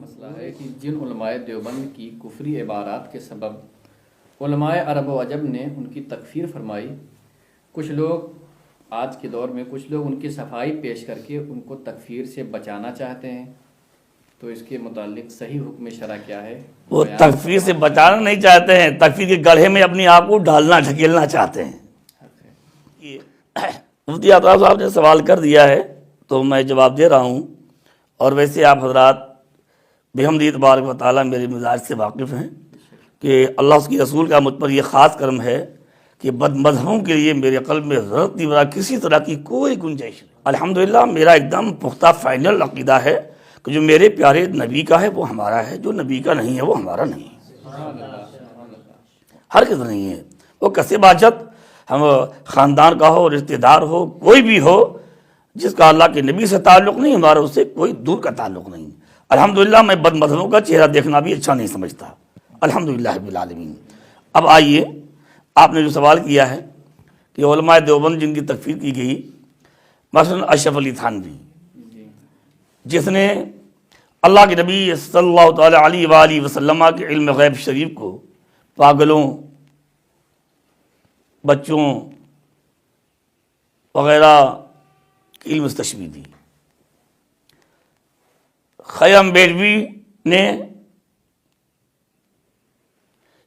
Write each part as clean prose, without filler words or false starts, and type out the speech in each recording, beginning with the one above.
مسئلہ ہے کہ جن علماء دیوبند کی کفری عبارات کے سبب علماء عرب و عجم نے ان کی تکفیر فرمائی، کچھ لوگ آج کے دور میں کچھ لوگ ان کی صفائی پیش کر کے ان کو تکفیر سے بچانا چاہتے ہیں، تو اس کے متعلق صحیح حکم شرع کیا ہے؟ وہ تکفیر سے بچانا نہیں چاہتے ہیں، تکفیر کے گڑھے میں اپنی آپ کو ڈھالنا ڈھکیلنا چاہتے ہیں۔ مفتی عطا صاحب نے سوال کر دیا ہے تو میں جواب دے رہا ہوں، اور ویسے آپ حضرات بحمدہ تبارک و تعالیٰ میرے مزاج سے واقف ہیں کہ اللہ اس کی رسول کا مجھ پر یہ خاص کرم ہے کہ بد مذہبوں کے لیے میرے قلب میں ضرورت نہیں بنا کسی طرح کی کوئی گنجائش نہیں۔ الحمدللہ میرا ایک دم پختہ فائنل عقیدہ ہے کہ جو میرے پیارے نبی کا ہے وہ ہمارا ہے، جو نبی کا نہیں ہے وہ ہمارا نہیں ہے، ہر کس نہیں ہے۔ وہ کسے باجت ہم خاندان کا ہو، رشتہ دار ہو، کوئی بھی ہو، جس کا اللہ کے نبی سے تعلق نہیں، ہمارا اس سے کوئی دور کا تعلق نہیں۔ الحمدللہ میں بد مذہبوں کا چہرہ دیکھنا بھی اچھا نہیں سمجھتا، الحمدللہ رب العالمین۔ اب آئیے، آپ نے جو سوال کیا ہے کہ علماء دیوبند جن کی تکفیر کی گئی، مثلا اشرف علی تھانوی، جس نے اللہ کے نبی صلی اللہ تعالیٰ علیہ وآلہ وسلم کے علم غیب شریف کو پاگلوں، بچوں وغیرہ کی علم سے تشبیہ دی۔ خیم بیلوی نے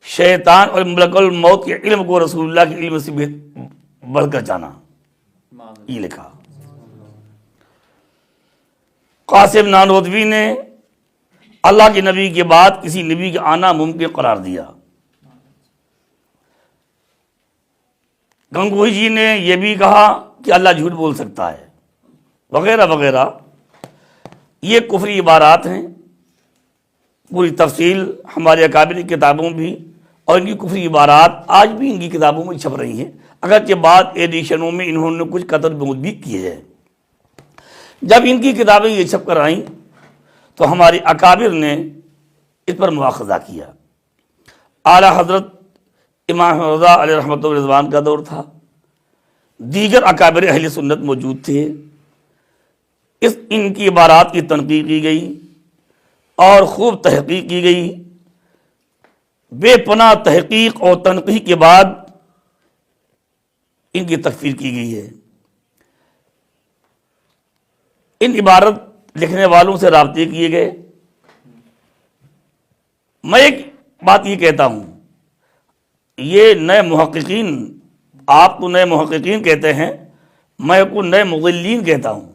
شیطان اور ملک الموت کے علم کو رسول اللہ کے علم سے بڑھ کر جانا، یہ لکھا۔ قاسم نانوتوی نے اللہ کے نبی کے بعد کسی نبی کا آنا ممکن قرار دیا۔ گنگوئی جی نے یہ بھی کہا کہ اللہ جھوٹ بول سکتا ہے، وغیرہ وغیرہ۔ یہ کفری عبارات ہیں، پوری تفصیل ہمارے اکابر کی کتابوں بھی، اور ان کی کفری عبارات آج بھی ان کی کتابوں میں چھپ رہی ہیں، اگرچہ بعض ایڈیشنوں میں انہوں نے کچھ قطر بمود بھی کیے ہیں۔ جب ان کی کتابیں یہ چھپ کر آئیں تو ہمارے اکابر نے اس پر مواخذہ کیا۔ اعلیٰ حضرت امام رضا علیہ رحمۃ و رضوان کا دور تھا، دیگر اکابر اہل سنت موجود تھے، ان کی عبارات کی تنقیح کی گئی اور خوب تحقیق کی گئی۔ بے پناہ تحقیق اور تنقیح کے بعد ان کی تکفیر کی گئی ہے۔ ان عبارت لکھنے والوں سے رابطے کیے گئے۔ میں ایک بات یہ کہتا ہوں، یہ نئے محققین، آپ تو نئے محققین کہتے ہیں، میں کو نئے مضلین کہتا ہوں۔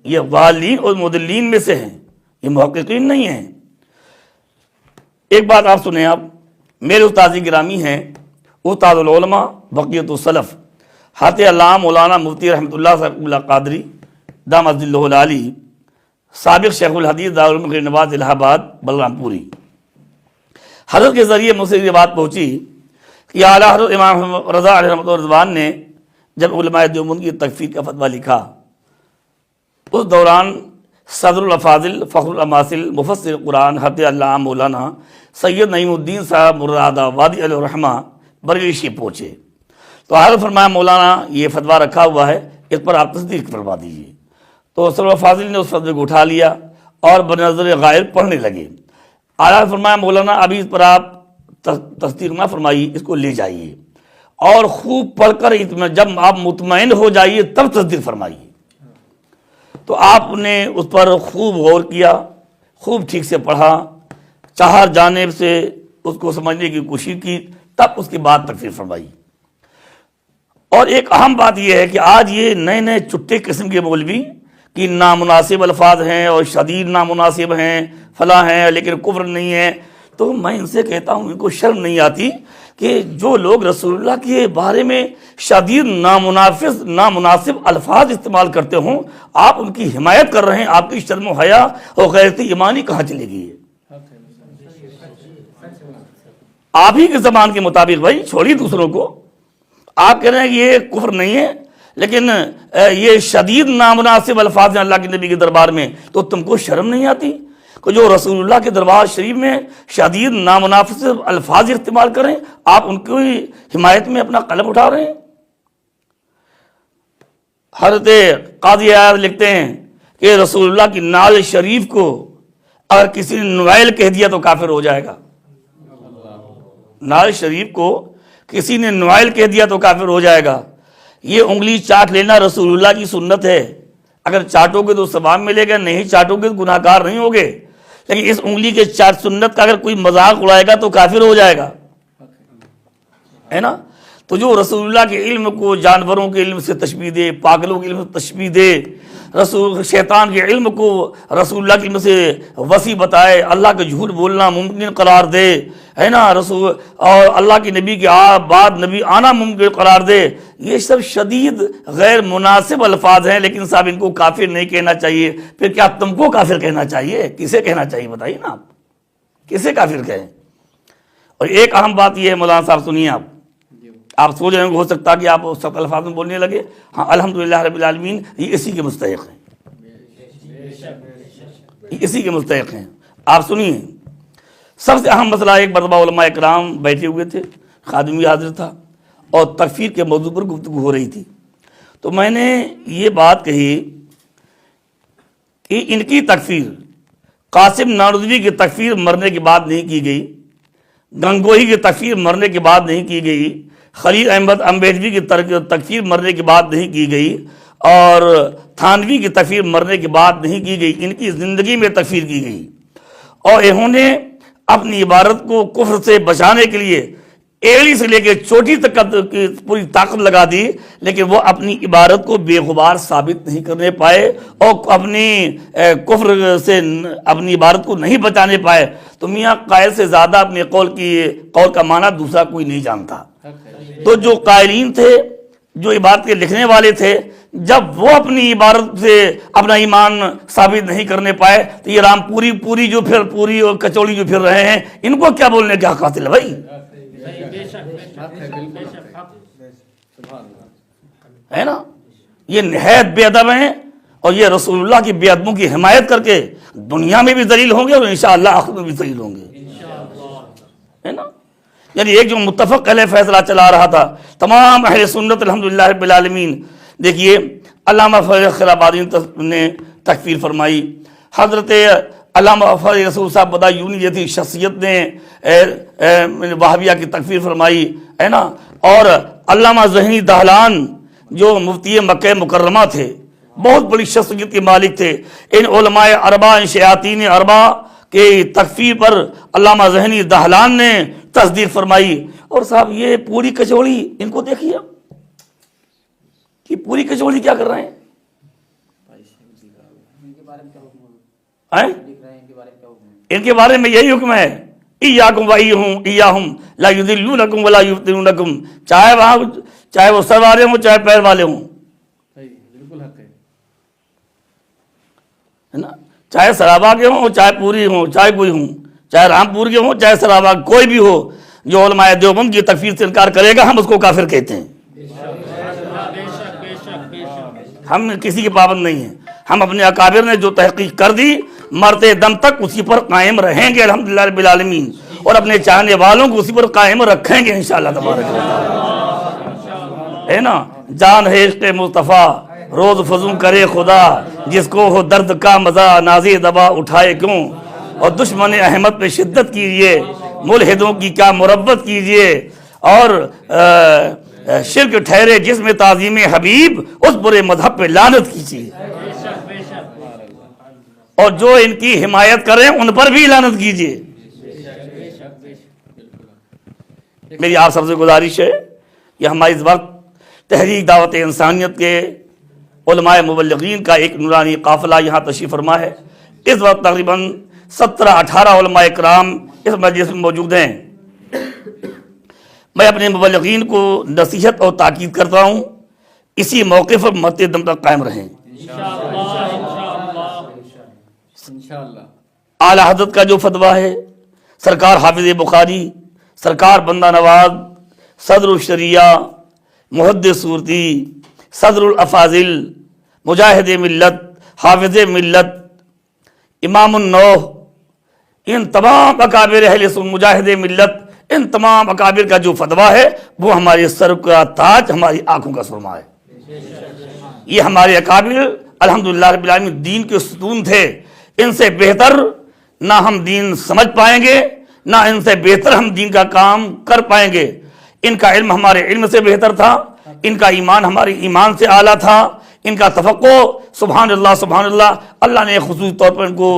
یہ ضالین اور مضلین میں سے ہیں، یہ محققین نہیں ہیں۔ ایک بات آپ سنیں، آپ میرے استاد گرامی ہیں، استاد العلماء بقیت السلف حضرت علامہ مولانا مفتی رحمۃ اللہ صاحب اللہ قادری دامت ظلہ العالی، سابق شیخ الحدیث دارالعلوم غیر نواز الہ آباد بلرام پوری، حضرت کے ذریعے مجھ سے یہ بات پہنچی کہ اعلیٰ حضرت امام رضا علیہ رحمۃ الرضوان نے جب علماء دیوبند کی تکفیر کا فتویٰ لکھا، اس دوران صدر الافاضل فخر الاماثل مفسر قرآن حضرت علامہ مولانا سید نعیم الدین صاحب مراد آبادی علیہ الرحمہ بریلی شریف پہنچے تو حضرت فرمایا مولانا یہ فتویٰ رکھا ہوا ہے، اس پر آپ تصدیق فرما دیجیے۔ تو صدر الافاضل نے اس فتوے کو اٹھا لیا اور بنظر غائب پڑھنے لگے۔ اعلیٰ فرمایا مولانا ابھی اس پر آپ تصدیق نہ فرمائیے، اس کو لے جائیے اور خوب پڑھ کر جب آپ مطمئن ہو جائیے تب تصدیق فرمائیے۔ تو آپ نے اس پر خوب غور کیا، خوب ٹھیک سے پڑھا، چار جانب سے اس کو سمجھنے کی کوشش کی، تب اس کے بعد تکفیر فرمائی۔ اور ایک اہم بات یہ ہے کہ آج یہ نئے نئے چٹے قسم کے مولوی کہ نامناسب الفاظ ہیں اور شدید نامناسب ہیں، فلاں ہیں لیکن کفر نہیں ہے، تو میں ان سے کہتا ہوں ان کو شرم نہیں آتی کہ جو لوگ رسول اللہ کے بارے میں شدید نامناسب الفاظ استعمال کرتے ہوں، آپ ان کی حمایت کر رہے ہیں، آپ کی شرم و حیا اور غیرت ایمانی کہاں چلے گئی ہے؟ آپ ہی کے زبان کے مطابق بھائی چھوڑیے دوسروں کو، آپ کہہ رہے ہیں کہ یہ کفر نہیں ہے لیکن یہ شدید نامناسب الفاظ ہیں اللہ کے نبی کے دربار میں، تو تم کو شرم نہیں آتی کہ جو رسول اللہ کے دربار شریف میں شدید نامناسب الفاظ استعمال کریں، آپ ان کی حمایت میں اپنا قلم اٹھا رہے ہیں؟ حضرت قاضی اعظم لکھتے ہیں کہ رسول اللہ کی نعل شریف کو اگر کسی نے نوائل کہہ دیا تو کافر ہو جائے گا. نعل شریف کو کسی نے نوائل کہہ دیا تو کافر ہو جائے گا. یہ انگلی چاٹ لینا رسول اللہ کی سنت ہے. اگر چاٹو گے تو ثواب ملے گا, نہیں چاٹو گے تو گناہ گار نہیں ہوگے. لیکن اس انگلی کے چاٹ سنت کا اگر کوئی مذاق اڑائے گا تو کافر ہو جائے گا, ہے نا. تو جو رسول اللہ کے علم کو جانوروں کے علم سے تشبیہ دے, پاگلوں کے علم سے تشبیہ دے, شیطان کے علم کو رسول اللہ کے علم سے وسیع بتائے, اللہ کا جھوٹ بولنا ممکن قرار دے, ہے نا, رسول اور اللہ کے نبی کے بعد نبی آنا ممکن قرار دے, یہ سب شدید غیر مناسب الفاظ ہیں. لیکن صاحب ان کو کافر نہیں کہنا چاہیے. پھر کیا تم کو کافر کہنا چاہیے؟ کسے کہنا چاہیے بتائیے نا, آپ کسے کافر کہیں؟ اور ایک اہم بات یہ ہے مولانا صاحب, سنیے آپ سوچ رہے ہیں کہ ہو سکتا کہ آپ سب الفاظ میں بولنے لگے. ہاں الحمدللہ رب العالمین, یہ اسی کے مستحق ہیں, یہ اسی کے مستحق ہیں. آپ سنیے, سب سے اہم مسئلہ, ایک مرتبہ علماء اکرام بیٹھے ہوئے تھے, خادم بھی حاضر تھا اور تکفیر کے موضوع پر گفتگو ہو رہی تھی. تو میں نے یہ بات کہی کہ ان کی تکفیر قاسم نانوتوی کی تکفیر مرنے کے بعد نہیں کی گئی, گنگوہی کی تکفیر مرنے کے بعد نہیں کی گئی, خلیل احمد امبیڈوی کی تکفیر مرنے کے بعد نہیں کی گئی, اور تھانوی کی تکفیر مرنے کے بعد نہیں کی گئی. ان کی زندگی میں تکفیر کی گئی اور انہوں نے اپنی عبارت کو کفر سے بچانے کے لیے ایڑی سے لے کے چوٹی تک کی پوری طاقت لگا دی, لیکن وہ اپنی عبارت کو بے غبار ثابت نہیں کرنے پائے اور اپنی کفر سے اپنی عبارت کو نہیں بچانے پائے. تو میاں قائل سے زیادہ اپنے قول کا معنی دوسرا کوئی نہیں جانتا. تو جو قائلین تھے, جو عبارت کے لکھنے والے تھے, جب وہ اپنی عبارت سے اپنا ایمان ثابت نہیں کرنے پائے تو یہ رام پوری جو پھر پوری اور کچوڑی جو پھر رہے ہیں, ان کو کیا بولنے کا حق حاصل ہے بھائی, ہے نا. یہ نہایت بے ادب ہیں اور یہ رسول اللہ کی بے ادبوں کی حمایت کر کے دنیا میں بھی ذلیل ہوں گے اور انشاءاللہ آخرت میں بھی ذلیل ہوں گے, ہے نا. یعنی ایک جو متفق علیہ فیصلہ چلا رہا تھا تمام اہل سنت الحمدللہ رب العالمین. دیکھیے علامہ فضل آبادی نے تکفیر فرمائی, حضرت علامہ فضل رسول صاحب بدایونی جیسی شخصیت نے وہابیہ کی تکفیر فرمائی, ہے نا. اور علامہ ذہنی دہلان جو مفتی مکہ مکرمہ تھے, بہت بڑی شخصیت کے مالک تھے, ان علماء اربع, ان شیاطین اربع کے تکفیر پر علامہ ذہنی دہلان نے تصدیق فرمائی. اور صاحب یہ پوری کچوڑی ان کو دیکھیے, کہ پوری کچوڑی کیا کر رہے ہیں, ان کے بارے میں یہی حکم ہے, ایاکم و ایاہم لا یضلونکم ولا یفتنونکم, چاہے وہ سر والے ہوں چاہے پیر والے ہوں, ہے نا. چاہے سرابا کے ہوں چاہے پوری ہوں چاہے کوئی ہوں, چاہے رامپور کے ہوں چاہے سرابا, کوئی بھی ہو, جو علماء دیوبند کی تکفیر سے انکار کرے گا ہم اس کو کافر کہتے ہیں. ہم کسی کے پابند نہیں ہیں, ہم اپنے اکابر نے جو تحقیق کر دی مرتے دم تک اسی پر قائم رہیں گے الحمدللہ رب العالمین, اور اپنے چاہنے والوں کو اسی پر قائم رکھیں گے انشاءاللہ تبارک و تعالی, ہے نا. جان ہے عشق مصطفیٰ روز فزوں کرے خدا, جس کو ہو درد کا مزہ نازِ دبا اٹھائے کیوں, اور دشمن احمد پہ شدت کیجئے, ملحدوں کی کیا مربت کیجئے, اور شرک ٹھہرے جس میں تعظیم حبیب اس برے مذہب پہ لعنت کیجئے, اور جو ان کی حمایت کریں ان پر بھی لعنت کیجئے. میری آپ سب سے گزارش ہے کہ ہمارے اس وقت تحریک دعوت انسانیت کے علماء مبلغین کا ایک نورانی قافلہ یہاں تشریف فرما ہے. اس وقت تقریباً 17-18 علماء اکرام اس مجلس میں موجود ہیں. میں اپنے مبلغین کو نصیحت اور تاکید کرتا ہوں, اسی موقع پر مرتے دم تک قائم رہیں. اعلی حضرت کا جو فتویٰ ہے, سرکار حافظ بخاری, سرکار بندہ نواز, صدر الشریعہ, محدث صورتی, صدر الافاضل, مجاہد ملت, حافظ ملت, امام النوح, ان تمام اکابر اہل سنت مجاہد ملت, ان تمام اکابر کا جو فتویٰ ہے وہ ہمارے سر کا تاج, ہماری آنکھوں کا سرما ہے. یہ ہمارے اکابر الحمدللہ رب العالمین دین کے ستون تھے. ان سے بہتر نہ ہم دین سمجھ پائیں گے، نہ ان سے بہتر ہم دین کا کام کر پائیں گے۔ ان کا علم ہمارے علم سے بہتر تھا، ان کا ایمان ہمارے ایمان سے اعلیٰ تھا، ان کا تفقہ سبحان اللہ سبحان اللہ، اللہ نے خصوصی طور پر ان کو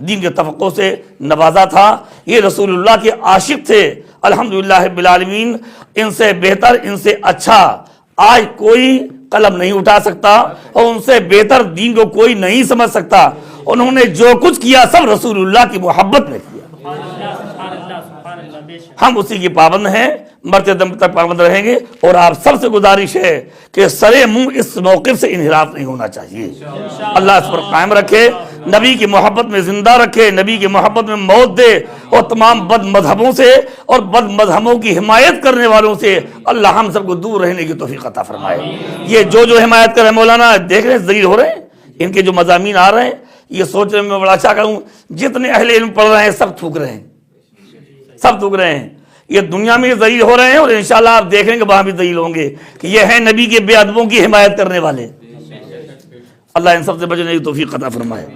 دین کے تفقہ سے نوازا تھا۔ یہ رسول اللہ کے عاشق تھے الحمدللہ رب العالمین۔ ان سے بہتر، ان سے اچھا آج کوئی قلم نہیں اٹھا سکتا، اور ان سے بہتر دین کو کوئی نہیں سمجھ سکتا۔ انہوں نے جو کچھ کیا سب رسول اللہ کی محبت میں کیا۔ ہم اسی کی پابند ہیں، مرتے دم تک پابند رہیں گے، اور آپ سب سے گزارش ہے کہ سرے منہ اس موقف سے انحراف نہیں ہونا چاہیے۔ اللہ اس پر قائم رکھے، نبی کی محبت میں زندہ رکھے، نبی کی محبت میں موت دے، اور تمام بد مذہبوں سے اور بد مذہبوں کی حمایت کرنے والوں سے اللہ ہم سب کو دور رہنے کی توفیق عطا فرمائے۔ یہ جو حمایت کر رہے ہیں مولانا، دیکھ رہے ہیں ذلیل ہو رہے ہیں، ان کے جو مضامین آ رہے ہیں، یہ سوچ رہے ہیں میں بڑا اچھا کروں، جتنے اہل علم پڑھ رہے ہیں سب تھوک رہے ہیں، سب تھوک رہے ہیں۔ یہ دنیا میں ذلیل ہو رہے ہیں، اور انشاءاللہ آپ دیکھیں گے وہاں بھی ذلیل ہوں گے کہ یہ ہیں نبی کے بے ادبوں کی حمایت کرنے والے۔ اللہ ان سب سے بچنے کی توفیق عطا فرمائے۔